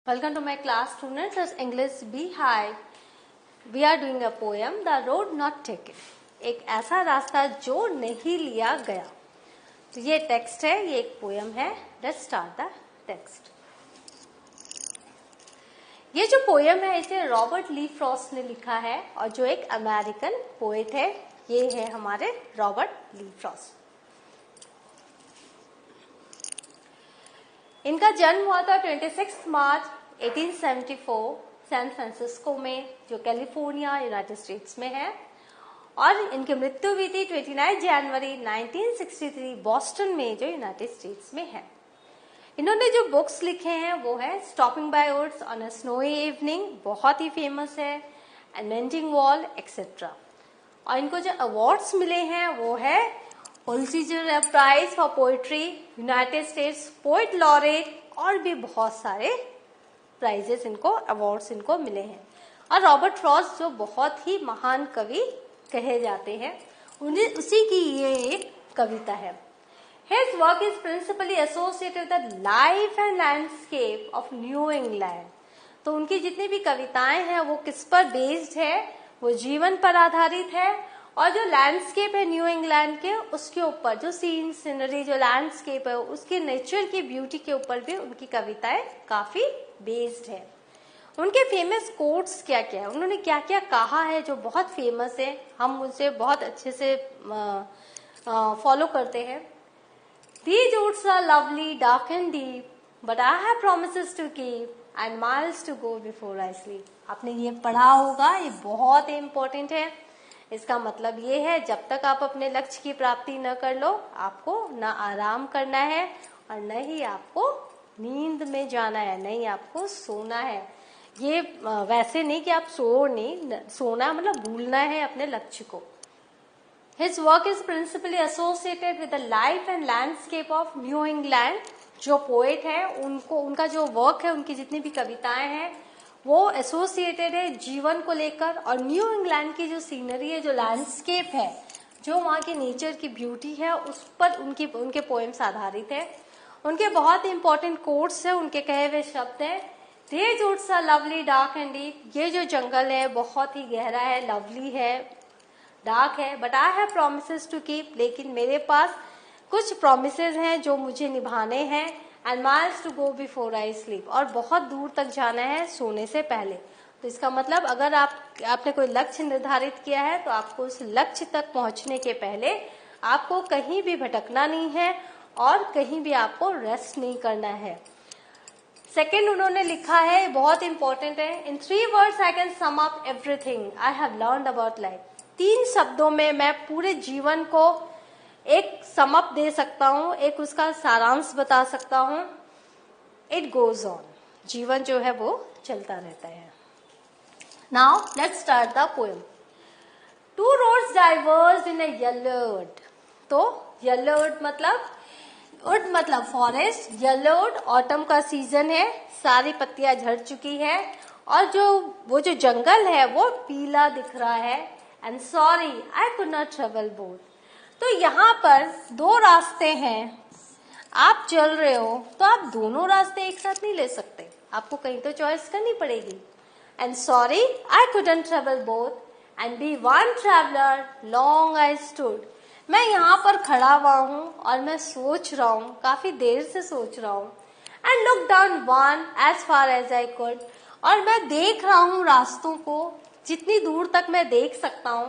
Welcome to my class, students. As English B High, we are doing a poem, The Road Not Taken. एक ऐसा रास्ता जो नहीं लिया गया. तो ये टेक्स्ट है, ये एक पोएम है. Let's start the text. ये जो पोएम है इसे रॉबर्ट ली फ्रॉस्ट ने लिखा है और जो एक अमेरिकन पोएट है ये है हमारे रॉबर्ट ली फ्रॉस्ट. इनका जन्म हुआ था 26 मार्च 1874 सैन फ्रांसिस्को में, जो कैलिफोर्निया यूनाइटेड स्टेट्स में है, और इनकी मृत्यु हुई थी 29 जनवरी 1963 बॉस्टन में, जो यूनाइटेड स्टेट्स में है. इन्होंने जो बुक्स लिखे हैं वो है stopping by woods on a snowy evening, बहुत ही फेमस है, एंड मेंडिंग वॉल एक्सेट्रा. और इनको जो अवार्ड्स मिले हैं वो है Pulitzer prize for poetry, United States poet laureate, और भी बहुत सारे प्राइजेस इनको, अवार्ड्स इनको मिले हैं. और रॉबर्ट फ्रॉस्ट जो बहुत ही महान कवि कहे जाते हैं, उसी की ये एक कविता है. His work is principally associated with the life and landscape of New England. तो उनकी जितनी भी कविताएं हैं वो किस पर बेस्ड है, वो जीवन पर आधारित है, और जो लैंडस्केप है न्यू इंग्लैंड के उसके ऊपर, जो सीन सीनरी जो लैंडस्केप है उसके नेचर की ब्यूटी के ऊपर भी उनकी कविताएं काफी बेस्ड है. उनके फेमस कोट्स क्या क्या है, उन्होंने क्या क्या कहा है जो बहुत फेमस है, हम उनसे बहुत अच्छे से फॉलो करते हैं. These woods are lovely, dark and deep, but I have promises to keep and miles to go before I sleep. आपने ये पढ़ा होगा, ये बहुत इम्पोर्टेंट है. इसका मतलब ये है जब तक आप अपने लक्ष्य की प्राप्ति न कर लो, आपको न आराम करना है और न ही आपको नींद में जाना है, नहीं आपको सोना है. ये वैसे नहीं कि आप सोना मतलब भूलना है अपने लक्ष्य को. His work is principally associated with the life and landscape of New England. जो पोएट है उनका जो वर्क है, उनकी जितनी भी कविताएं हैं वो एसोसिएटेड है जीवन को लेकर, और न्यू इंग्लैंड की जो सीनरी है, जो लैंडस्केप है, जो वहाँ की नेचर की ब्यूटी है, उस पर उनके पोएम्स आधारित है. उनके बहुत इंपॉर्टेंट कोट्स है, उनके कहे हुए शब्द हैं, These woods are lovely, dark and deep. ये जो जंगल है बहुत ही गहरा है, लवली है, डार्क है, but I have promises to keep, लेकिन मेरे पास कुछ प्रोमिसेस हैं जो मुझे निभाने हैं, and miles to go before I sleep, और बहुत दूर तक जाना है सोने से पहले. तो इसका मतलब अगर आपने कोई लक्ष्य निर्धारित किया है तो आपको उस लक्ष्य तक पहुंचने के पहले आपको कहीं भी भटकना नहीं है और कहीं भी आपको रेस्ट नहीं करना है. सेकेंड उन्होंने लिखा है, बहुत इंपॉर्टेंट है, इन 3 words I can sum up everything I have learned about life. 3 शब्दों में मैं पूरे जीवन को एक समअप दे सकता हूँ, एक उसका सारांश बता सकता हूँ. इट गोज ऑन, जीवन जो है वो चलता रहता है. Now let's start the poem. 2 roads diverged in a yellowed. तो yellowed मतलब फॉरेस्ट, yellowed ऑटम का सीजन है, सारी पत्तियां झड़ चुकी है, और वो जो जंगल है वो पीला दिख रहा है. And sorry I could not travel both. तो यहाँ पर 2 रास्ते हैं, आप चल रहे हो तो आप दोनों रास्ते एक साथ नहीं ले सकते, आपको कहीं तो चॉइस करनी पड़ेगी. And sorry I couldn't travel both and be one traveller long I stood. मैं यहाँ पर खड़ा हुआ हूँ और मैं सोच रहा हूँ, काफी देर से सोच रहा हूँ. And look down one as far as I could, और मैं देख रहा हूँ रास्तों को जितनी दूर तक मैं देख सकता हूँ.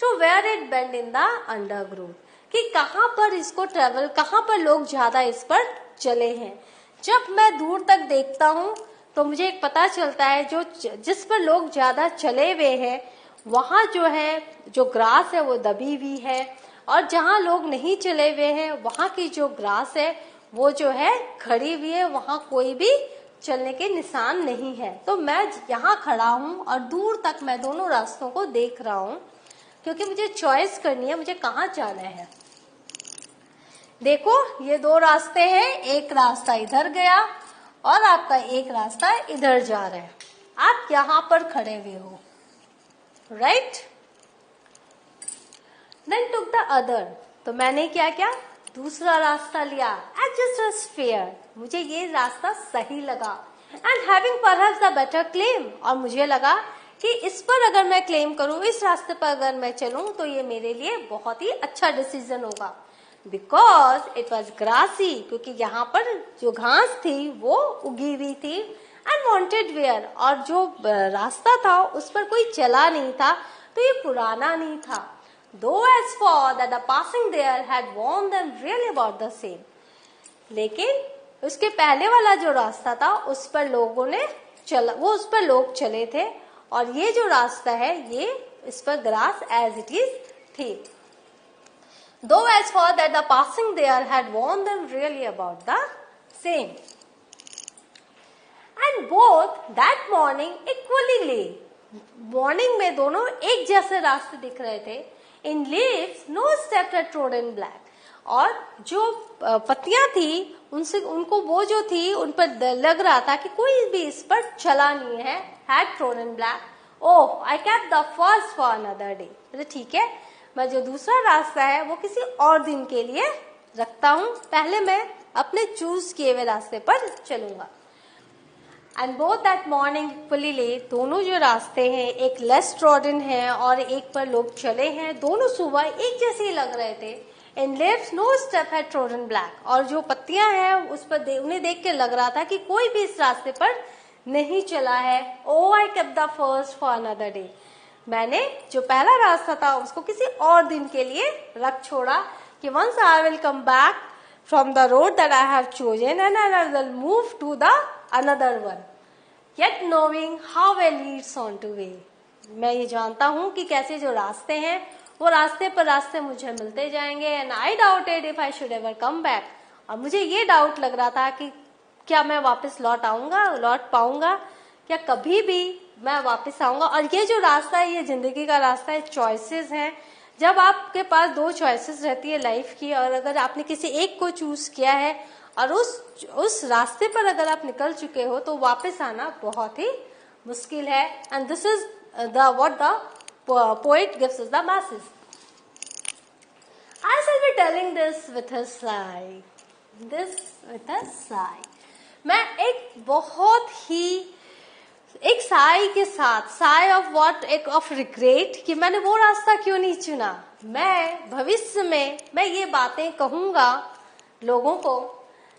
To where it bent in the underground, कि कहाँ पर इसको ट्रेवल, कहाँ पर लोग ज्यादा इस पर चले हैं. जब मैं दूर तक देखता हूँ तो मुझे एक पता चलता है जिस पर लोग ज्यादा चले हुए हैं वहां जो है जो ग्रास है वो दबी हुई है, और जहाँ लोग नहीं चले हुए हैं वहां की जो ग्रास है वो जो है खड़ी हुई है, वहां कोई भी चलने के निशान नहीं है. तो मैं यहाँ खड़ा हूँ और दूर तक मैं दोनों रास्तों को देख रहा हूँ, क्योंकि मुझे चॉइस करनी है मुझे कहाँ जाना है. देखो ये 2 रास्ते हैं, एक रास्ता इधर गया और आपका एक रास्ता इधर जा रहा है. आप यहाँ पर खड़े हुए हो, right. Then took the other, तो मैंने क्या किया, दूसरा रास्ता लिया. एडजस्ट फेयर, मुझे ये रास्ता सही लगा, and having perhaps a better claim, और मुझे लगा कि इस पर अगर मैं क्लेम करूं, इस रास्ते पर अगर मैं चलूं तो ये मेरे लिए बहुत ही अच्छा डिसीजन होगा। बिकॉज इट वॉज ग्रासी, क्योंकि यहाँ पर जो घास थी वो उगी हुई थी, एंड वॉन्टेड वेयर, और जो रास्ता था उस पर कोई चला नहीं था, तो ये पुराना नहीं था। Though as for that the passing there had worn them really about the same, लेकिन उसके पहले वाला जो रास्ता था उस पर लोगों ने चला, वो उस पर लोग चले थे, और ये जो रास्ता है ये इस पर ग्रास एज इट इज थी। Though as for that the passing there had warned them really about the same. And both that morning equally lay. Morning में दोनों एक जैसे रास्ते दिख रहे थे। In leaves no step had trodden black. और जो पत्तियां थी उनसे उनको वो जो थी उन पर लग रहा था कि कोई भी इस पर चला नहीं है। Had trodden black. Oh, I kept the first for another day. तो ठीक है, मैं जो दूसरा रास्ता है वो किसी और दिन के लिए रखता हूँ, पहले मैं अपने चूज किए हुए रास्ते पर चलूंगा। And both that morning fully ले, दोनों जो रास्ते हैं एक लेस ट्रॉडन है और एक पर लोग चले हैं, दोनों सुबह एक जैसे ही लग रहे थे। In leaves no step had trodden black, और जो पत्तियां हैं उस पर उन्हें देख के लग रहा था कि कोई भी इस रास्ते पर नहीं चला है। Oh I kept the first for another day, मैंने जो पहला रास्ता था उसको किसी और दिन के लिए रख छोड़ा कि once I will come back from the road that I have chosen and I will move to the another one, yet knowing how way leads on to way. मैं ये जानता हूँ कि कैसे जो रास्ते हैं वो रास्ते पर रास्ते मुझे मिलते जाएंगे। And I doubted if I should ever come back, और मुझे ये डाउट लग रहा था कि क्या मैं वापस लौट पाऊंगा, क्या कभी भी मैं वापस आऊंगा। और ये जो रास्ता है ये जिंदगी का रास्ता है, चॉइसेस हैं। जब आपके पास दो चॉइसेस रहती है लाइफ की, और अगर आपने किसी एक को चूज किया है और उस रास्ते पर अगर आप निकल चुके हो तो वापस आना बहुत ही मुश्किल है। And this is the what the poet gives us the message. I shall be telling this with a Sai, मैं एक बहुत ही एक साई के साथ, साई ऑफ व्हाट, एक ऑफ रिग्रेट कि मैंने वो रास्ता क्यों नहीं चुना। मैं भविष्य में मैं ये बातें कहूंगा लोगों को,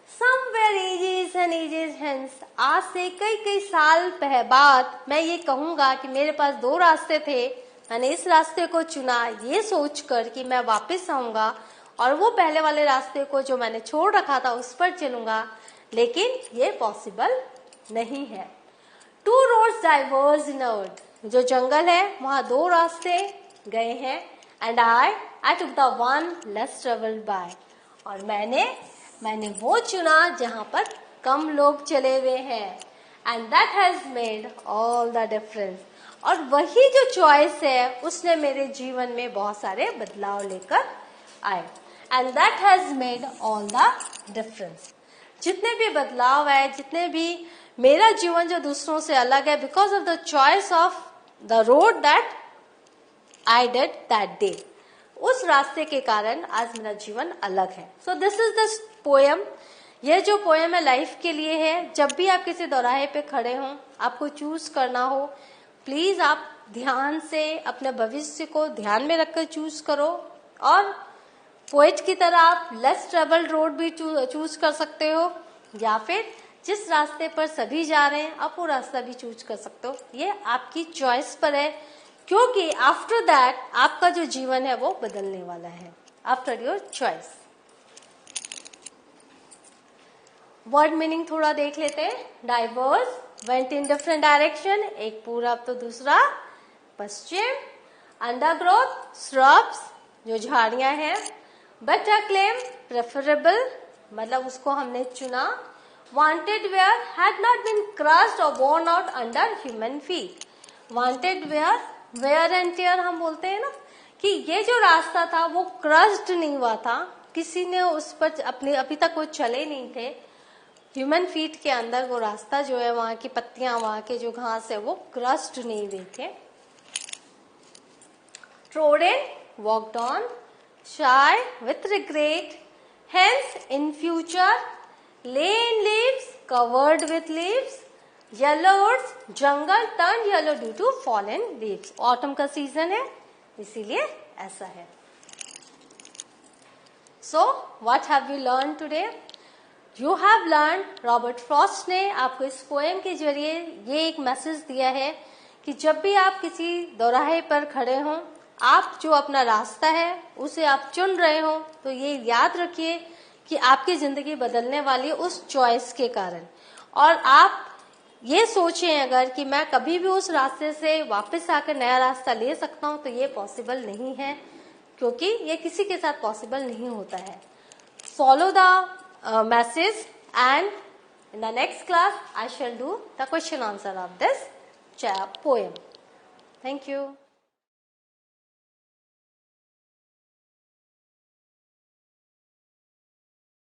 somewhere ages and ages hence, आज से कई साल बाद मैं ये कहूंगा कि मेरे पास दो रास्ते थे, मैंने इस रास्ते को चुना ये सोचकर कि मैं वापस आऊंगा और वो पहले वाले रास्ते को जो मैंने छोड़ रखा था उस पर चलूंगा, लेकिन ये पॉसिबल नहीं है। टू रोड्स डाइवर्ज इन अर्थ, जो जंगल है वहां दो रास्ते गए हैं। And I took the one less travelled by, और मैंने वो चुना जहां पर कम लोग चले हुए हैं। And that has made all the difference, और वही जो चॉइस है उसने मेरे जीवन में बहुत सारे बदलाव लेकर आए। And that has made all the difference, जितने भी बदलाव है, जितने भी मेरा जीवन जो दूसरों से अलग है, because of the choice of the road that I did that day, उस रास्ते के कारण आज मेरा जीवन अलग है। So this is the poem. ये जो पोएम है लाइफ के लिए है। जब भी आप किसी दौराहे पे खड़े हों, आपको चूज करना हो, प्लीज आप ध्यान से अपने भविष्य को ध्यान में रखकर चूज करो, और पोएट की तरह आप लेस ट्रेवल्ड रोड भी चूज कर सकते हो, या फिर जिस रास्ते पर सभी जा रहे हैं आप वो रास्ता भी चूज कर सकते हो। ये आपकी चॉइस पर है, क्योंकि आफ्टर दैट आपका जो जीवन है वो बदलने वाला है, after your choice. Word meaning थोड़ा देख लेते हैं। Diverse, went in different direction, एक पूरब तो दूसरा पश्चिम। अंडरग्रोथ, श्रब्स, जो झाड़ियां हैं। बेटर क्लेम, प्रेफरेबल, मतलब उसको हमने चुना। Wanted wear, had not been crushed और borne out under human feet. Wanted wear, wear and tear हम बोलते हैं ना, कि ये जो रास्ता था वो क्रश्ड नहीं हुआ था, किसी ने उस पर अभी तक वो चले नहीं थे। ह्यूमन फीट के अंदर वो रास्ता जो है, वहां की पत्तियां, वहां के जो घास है वो क्रश्ड नहीं हुए थे। Trodden, walked on. Shy, with regret. Hence, in future. Lay in leaves, covered with leaves. Yellow woods, जंगल turn yellow due to fallen leaves. Autumn का सीजन है इसीलिए ऐसा है। So what have you learn today? You have learn, Robert Frost ने आपको इस poem के जरिए ये एक मैसेज दिया है कि जब भी आप किसी दोराहे पर खड़े हों, आप जो अपना रास्ता है उसे आप चुन रहे हो, तो ये याद रखिए कि आपकी जिंदगी बदलने वाली उस चॉइस के कारण। और आप ये सोचें अगर कि मैं कभी भी उस रास्ते से वापस आकर नया रास्ता ले सकता हूं, तो ये पॉसिबल नहीं है, क्योंकि ये किसी के साथ पॉसिबल नहीं होता है। Follow the message and in the next class I shall do the question answer of this poem. Thank you.